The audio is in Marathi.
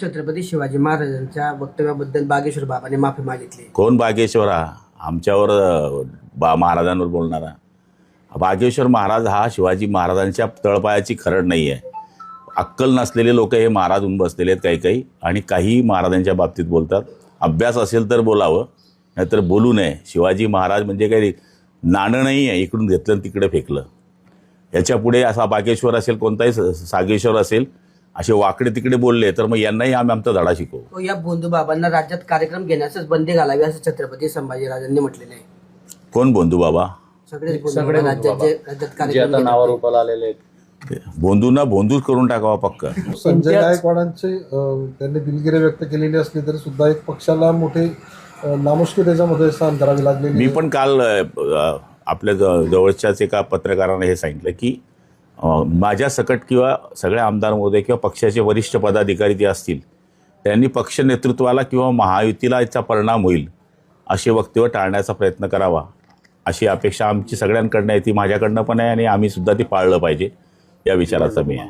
छत्रपती शिवाजी महाराजांच्या वक्तव्याबद्दल बागेश्वर बाबांनी माफी मागितली. कोण बागेश्वर हा आमच्यावर महाराजांवर बोलणारा? बागेश्वर महाराज हा शिवाजी महाराजांच्या तळपायाची खरड नाही आहे. अक्कल नसलेले लोक हे महाराज होऊन बसलेले आहेत काही आणि काही महाराजांच्या बाबतीत बोलतात. अभ्यास असेल तर बोलावं, नाहीतर बोलू नये. शिवाजी महाराज म्हणजे काही नाणं नाही आहे इकडून घेतलं आणि तिकडे फेकलं. याच्या पुढे असा बागेश्वर असेल, कोणताही सागेश्वर असेल, असे वाकडे तिकडे बोलले तर मग यांनाही आम्ही आमचा धडा शिकवू. या बोंधू बाबांना राज्यात कार्यक्रम घेण्यासच बंदी घालावी असं छत्रपती संभाजीराजांनी म्हटलेलं आहे. कोण बोंधू बाबा? सगळे राज्यात कार्यक्रम नावावर उपाला आलेले आहेत. बोंधूंना बोंधूच करून टाकावा पक्का. संजय गायकवाडांचे त्यांनी दिलगिरी व्यक्त केलेली असली तरी सुद्धा एक पक्षाला मोठे नामुष्की त्याच्यामध्ये सहन करावी लागली. मी पण काल आपल्या जवळच्याच एका पत्रकाराने हे सांगितलं की माझ्या सकट किंवा सगळ्या आमदार महोदय किंवा पक्षाचे वरिष्ठ पदाधिकारी जे असतील त्यांनी पक्ष नेतृत्वाला किंवा महायुतीला याचा परिणाम होईल असे वक्तव्य टाळण्याचा प्रयत्न करावा, अशी अपेक्षा आमची सगळ्यांकडनं आहे. ती माझ्याकडनं पण आहे आणि आम्ही सुद्धा ती पाळलं पाहिजे या विचाराचा मी आहे.